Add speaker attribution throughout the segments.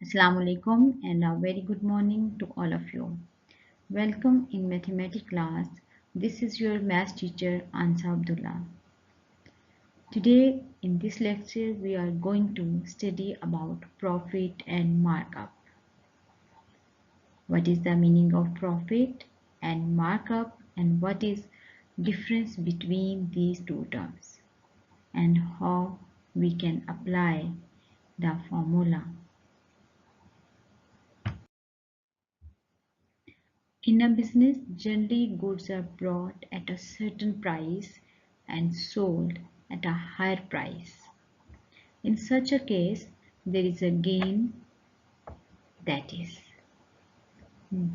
Speaker 1: Assalamu alaikum and a very good morning to all of you. Welcome in mathematics class. This is your math teacher Ansa Abdullah. Today in this lecture we are going to study about profit and markup. What is the meaning of profit and markup and what is difference between these two terms and how we can apply the formula. In a business, generally goods are bought at a certain price and sold at a higher price. In such a case, there is a gain, that is,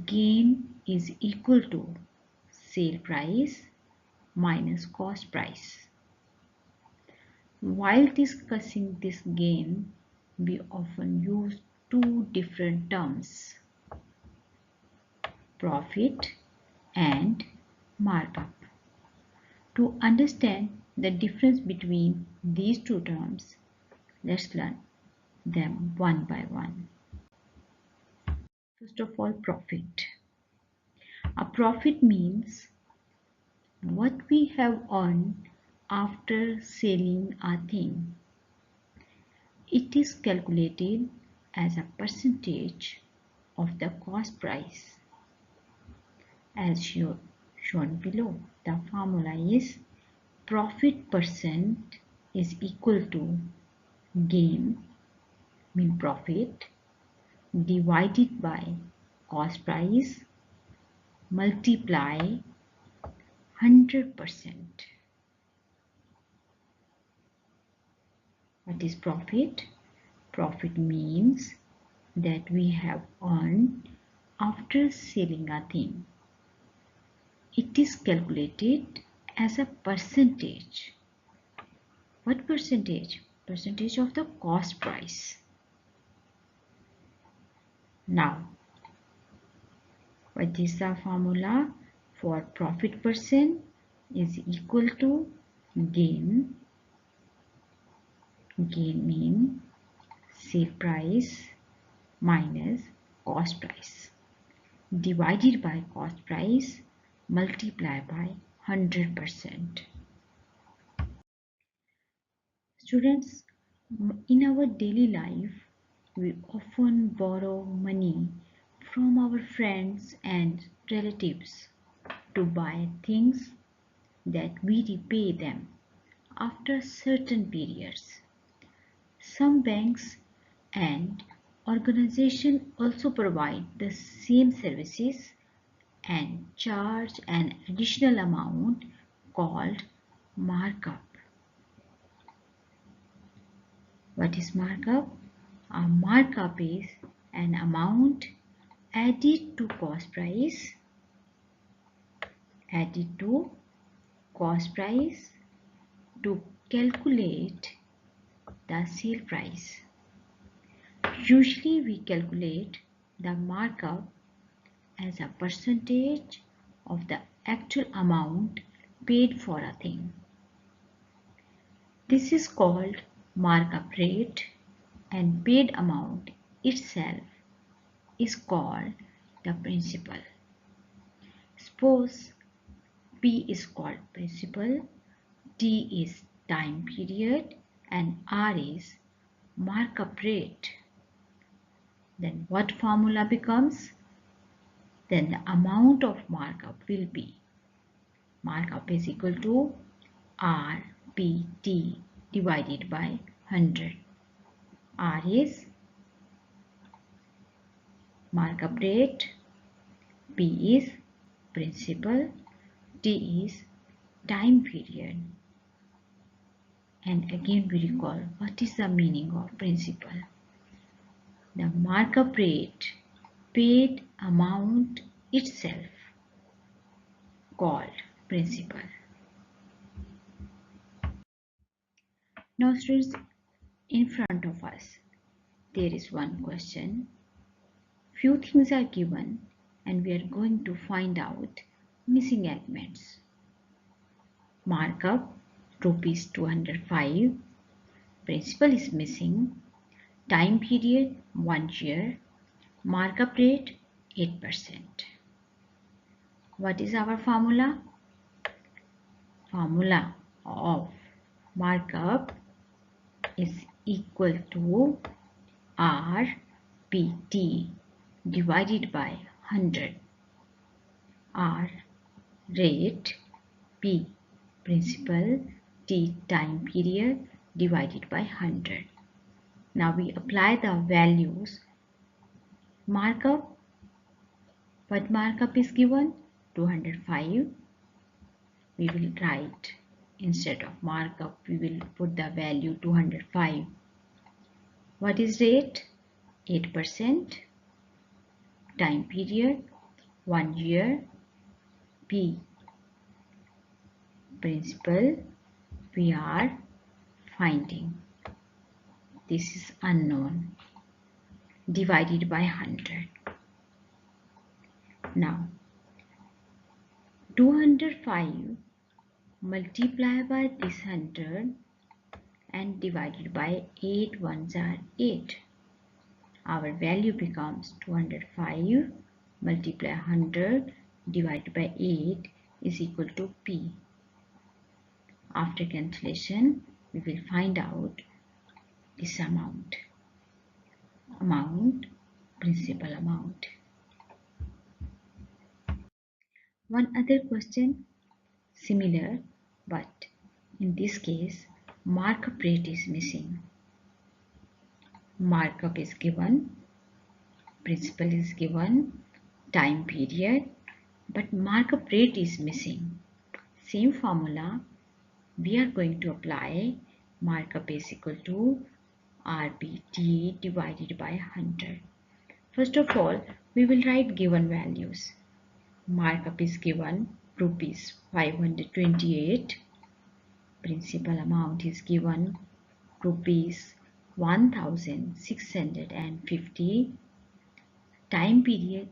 Speaker 1: gain is equal to sale price minus cost price. While discussing this gain, we often use two different terms, profit and markup. To understand the difference between these two terms, let's learn them one by one. First of all, profit. A profit means what we have earned after selling a thing. It is calculated as a percentage of the cost price. As shown below, the formula is profit percent is equal to gain, mean profit, divided by cost price multiply 100%. What is profit? Profit means that we have earned after selling a thing. It is calculated as a percentage. What percentage? Percentage of the cost price. Now, what is the formula for profit percent is equal to gain. Gain means sale price minus cost price divided by cost price multiplied by 100%. Students, in our daily life, we often borrow money from our friends and relatives to buy things that we repay them after certain periods. Some banks and organizations also provide the same services and charge an additional amount called markup. What is markup? A markup is an amount added to cost price to calculate the sale price. Usually we calculate the markup as a percentage of the actual amount paid for a thing. This is called markup rate, and paid amount itself is called the principal. Suppose P is called principal, T is time period, and R is markup rate. Then what formula becomes? Then the amount of markup will be markup is equal to RPT divided by 100. R is markup rate, P is principal, T is time period. And again we recall what is the meaning of principal. The markup rate, paid amount itself called principal. Now students, in front of us there is one question. Few things are given and we are going to find out missing elements. Markup rupees 205, principal is missing, Time period 1 year. Markup rate 8%. What is our formula? Formula of markup is equal to RPT divided by 100. R rate, P principal, T time period divided by 100. Now we apply the values. Markup, what markup is given? 205. We will write, instead of markup, we will put the value 205. What is rate? 8%. Time period 1 year. P principal we are finding. This is unknown. Divided by 100. Now 205 multiplied by this 100 and divided by 8 ones are 8. Our value becomes 205 multiply 100 divided by 8 is equal to P. After cancellation, we will find out this amount. Principal amount. One other question, similar, but in this case, markup rate is missing. Markup is given, principal is given, time period, but markup rate is missing. Same formula, we are going to apply. Markup is equal to RPT divided by 100. First of all, we will write given values. Markup is given rupees 528. Principal amount is given rupees 1650. Time period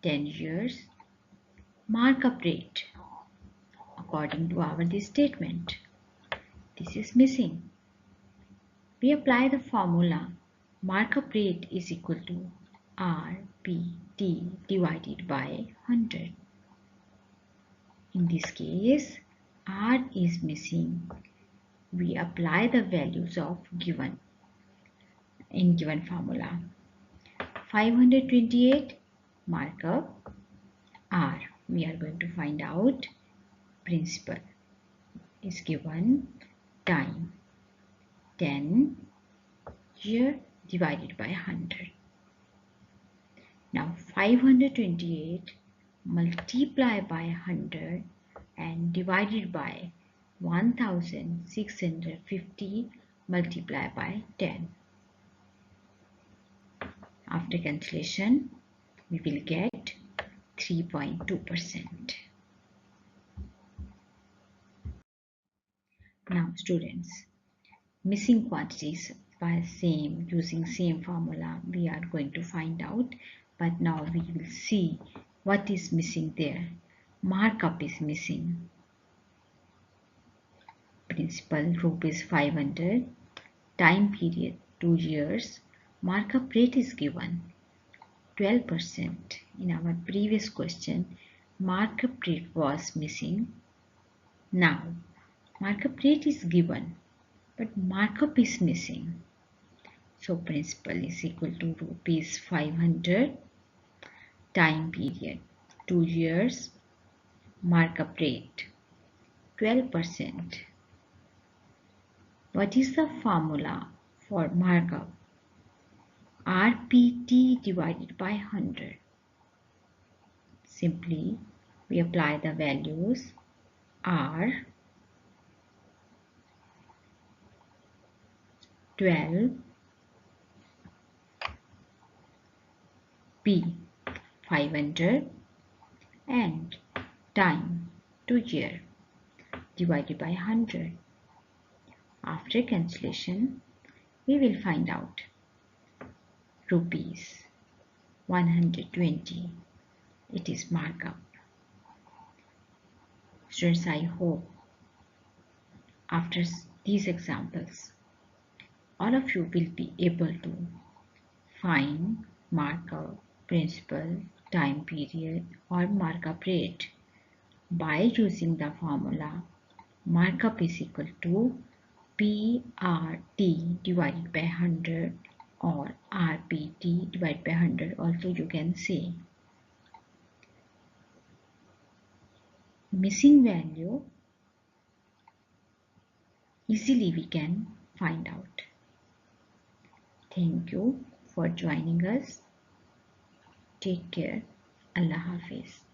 Speaker 1: 10 years. Markup rate according to our this statement. This is missing. We apply the formula. Markup rate is equal to RPT divided by 100. In this case, R is missing. We apply the values of given in given formula. 528 markup, R. We are going to find out principal is given, time 10 year divided by 100. Now 528 multiplied by 100 and divided by 1650 multiplied by 10. After cancellation, we will get 3.2%. Now students, missing quantities by using same formula we are going to find out, but now we will see what is missing there. Markup is missing. Principal rupees 500. Time period 2 years. Markup rate is given 12%. In our previous question, markup rate was missing. Now markup rate is given, but markup is missing. So principal is equal to rupees 500. Time period 2 years. Markup rate 12%. What is the formula for markup? RPT divided by 100. Simply we apply the values. R 12, P 500 and time 2 year divided by 100. After cancellation, we will find out rupees 120. It is markup. Students, I hope after these examples all of you will be able to find markup, principal, time period or markup rate by using the formula markup is equal to PRT divided by 100 or RPT divided by 100 also you can say. Missing value easily we can find out. Thank you for joining us. Take care. Allah Hafiz.